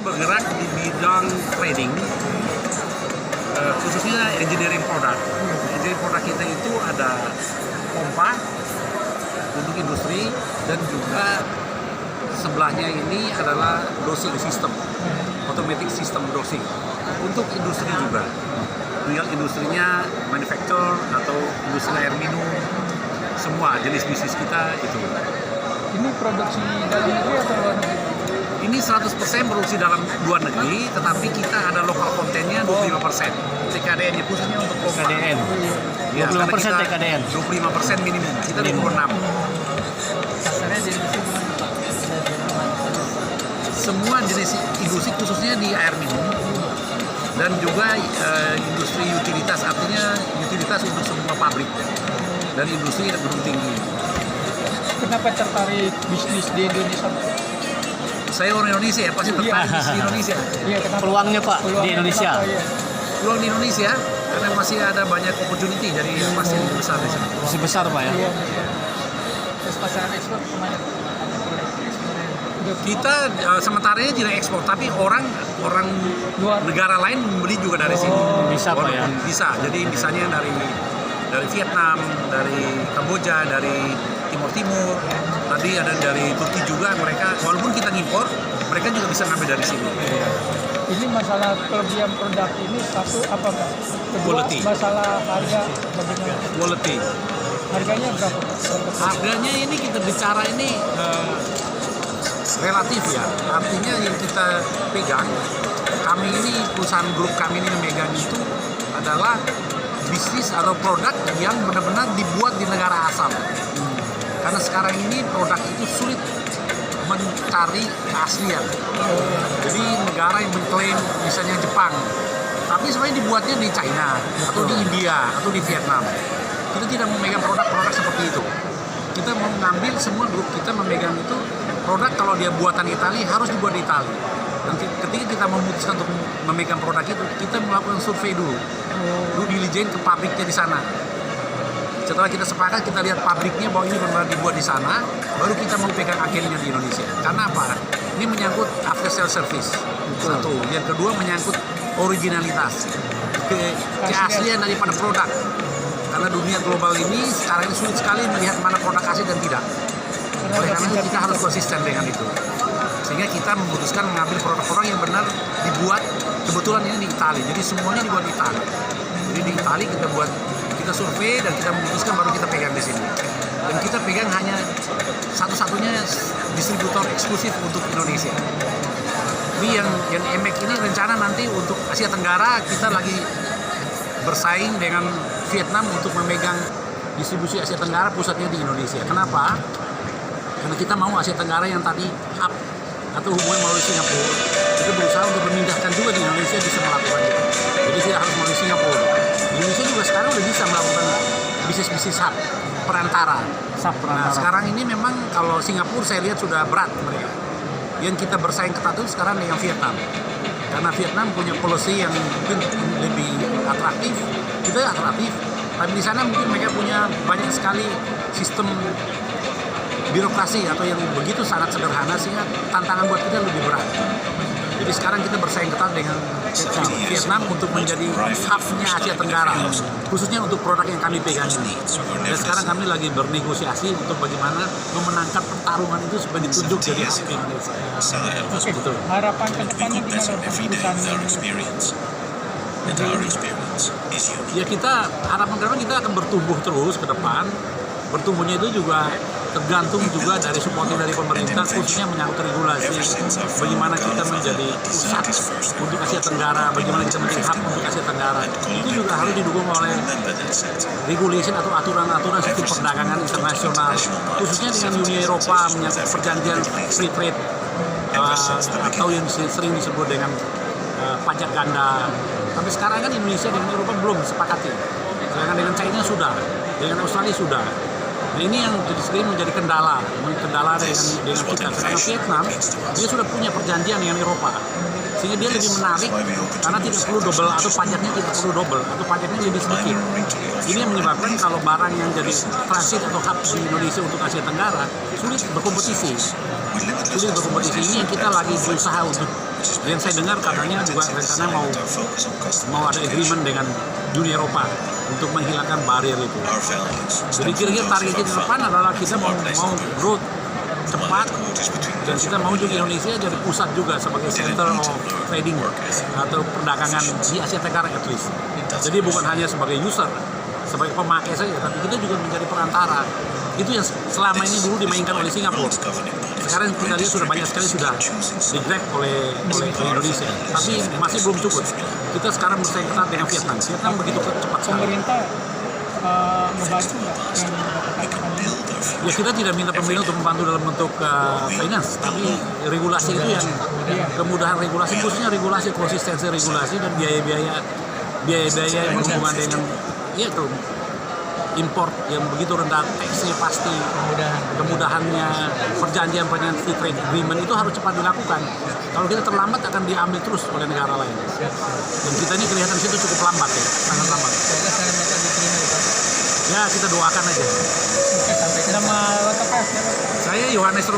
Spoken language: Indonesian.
bergerak di bidang trading, khususnya engineering product. Engineering product kita itu ada pompa untuk industri dan juga sebelahnya ini adalah dosing system, automatic system dosing untuk industri juga. Tinggal industrinya manufacture atau industri air minum, semua jenis bisnis kita itu. Ini produksi dalam negeri atau luar negeri? Ini 100% produksi dalam luar negeri, tetapi kita ada lokal kontennya 25%. TKDN-nya khususnya untuk lokal. TKDN. Ya, 25% TKDN. 25% minimum. Kita 26. Kasarnya jadi Semua jenis industri khususnya di air minum dan juga industri utilitas, artinya utilitas untuk semua pabrik dan industri gedung tinggi. Kenapa tertarik bisnis di Indonesia? Saya orang Indonesia ya, pasti tertarik di Indonesia. Iya, kenapa? Peluangnya Pak Peluang di Indonesia. kenapa, iya. Peluang di Indonesia karena masih ada banyak opportunity, jadi pasti lebih besar di sini. Masih besar Pak ya. Iya, iya. Terus pasaran ekspor kemana? Kita sementara ini tidak ekspor, tapi orang Luar. negara lain membeli juga dari sini. Bisa, Pak, ya? Bisa. Jadi misalnya dari Vietnam, dari Kamboja, dari Timur Timur, tadi ada dari Turki juga. Mereka walaupun kita ngimpor, mereka juga bisa ngambil dari sini. Ini masalah kelebihan produk ini satu apa Pak? Kedua, Quality. masalah harga bagaimana? Quality. Harganya berapa? Harganya ini kita bicara ini relatif ya. Artinya yang kita pegang, kami ini perusahaan grup kami ini yang megang itu adalah bisnis atau produk yang benar-benar dibuat di negara asal. Karena sekarang ini produk itu sulit mencari keaslian. Jadi negara yang mengklaim misalnya Jepang, tapi sebenarnya dibuatnya di China atau di India atau di Vietnam. Kita tidak memegang produk-produk seperti itu. Kita mau mengambil, semua grup kita memegang itu produk kalau dia buatan Italia harus dibuat di Italia. Dan ketika kita memutuskan untuk memegang produk itu, kita melakukan survei dulu diligence ke pabriknya di sana. Setelah kita sepakat, kita lihat pabriknya bahwa ini benar dibuat di sana, baru kita mau pegang agennya di Indonesia. Karena apa? Ini menyangkut after sales service. Satu. Yang kedua menyangkut originalitas, keaslian daripada produk. Karena dunia global ini sekarang ini sulit sekali melihat mana produk asli dan tidak. Oleh karena itu kita harus konsisten dengan itu. Sehingga kita memutuskan mengambil produk-produk yang benar dibuat kebetulan ini di Italia. Jadi semuanya dibuat di Italia. Jadi di Italia kita survei dan kita memutuskan baru kita pegang di sini. Dan kita pegang hanya satu-satunya distributor eksklusif untuk Indonesia. Ini yang EMEC ini rencana nanti untuk Asia Tenggara kita lagi bersaing dengan Vietnam untuk memegang distribusi Asia Tenggara pusatnya di Indonesia. Kenapa? Karena kita mau Asia Tenggara yang tadi hub atau hubungan melalui Singapura, kita berusaha untuk memindahkan juga di Indonesia bisa melakukan itu. Jadi tidak harus melalui Singapura. Indonesia juga sekarang udah bisa melakukan bisnis hub perantara. Nah sekarang ini memang kalau Singapura saya lihat sudah berat mereka. Yang kita bersaing ketat itu sekarang dengan Vietnam. Karena Vietnam punya policy yang mungkin lebih atraktif, kita atraktif. Tapi di sana mungkin mereka punya banyak sekali sistem birokrasi atau yang begitu sangat sederhana sehingga tantangan buat kita lebih berat. Jadi sekarang kita bersaing ketat dengan Vietnam untuk menjadi hubnya Asia Tenggara, khususnya untuk produk yang kami pegang ini. Dan sekarang kami lagi bernegosiasi untuk bagaimana memenangkan pertarungan itu supaya ditunjuk jadi hub Indonesia. Oke, harapan ke depannya gimana perusahaan Ya kita harapan ke depan kita akan bertumbuh terus ke depan. Bertumbuhnya itu juga tergantung juga dari supporting dari pemerintah, khususnya menyangkut regulasi. Bagaimana kita menjadi pusat untuk Asia Tenggara, bagaimana kita menjadi hub untuk Asia Tenggara. Itu juga harus didukung oleh regulation atau aturan-aturan sistem perdagangan internasional, khususnya dengan Uni Eropa menyangkut perjanjian free trade atau yang sering disebut dengan pajak ganda. Tapi sekarang kan Indonesia dan Eropa belum sepakati. Sedangkan dengan China sudah, dengan Australia sudah. Nah ini yang sering menjadi kendala dengan kita. Karena Vietnam dia sudah punya perjanjian dengan Eropa, sehingga dia lebih menarik karena tidak perlu double atau pajaknya tidak perlu double atau pajaknya lebih sedikit. Ini yang menyebabkan kalau barang yang jadi transit atau hub di Indonesia untuk Asia Tenggara sulit berkompetisi. Ini yang kita lagi berusaha untuk Dan saya dengar katanya juga rencana mau ada agreement dengan Uni Eropa untuk menghilangkan barrier itu. Jadi kira-kira target kita ke depan adalah kita mau growth cepat, dan kita mau juga Indonesia jadi pusat juga sebagai center of trading atau perdagangan di Asia Tenggara at least. Jadi bukan hanya sebagai user, sebagai pemakai saja, tapi kita juga menjadi perantara. Itu yang selama ini dulu dimainkan oleh Singapura. Sekarang kita lihat sudah banyak sekali sudah di-grab oleh Indonesia, tapi masih belum cukup. Kita sekarang bersaing ketat dengan Vietnam. Vietnam begitu cepat sekali. Pemerintah membantu nggak yang katakan ini? Ya kita tidak minta pemerintah untuk membantu dalam bentuk finance, tapi regulasi itu yang kemudahan regulasi, khususnya regulasi, konsistensi regulasi dan biaya-biaya yang berhubungan dengan ya itu import yang begitu rendah, taxnya pasti, kemudahannya, perjanjian free trade agreement itu harus cepat dilakukan. Kalau kita terlambat akan diambil terus oleh negara lain. Dan kita ini kelihatan situ cukup lambat ya, sangat lambat. Ya kita doakan aja. Nama lengkapnya siapa? Saya Yohanes Rumah.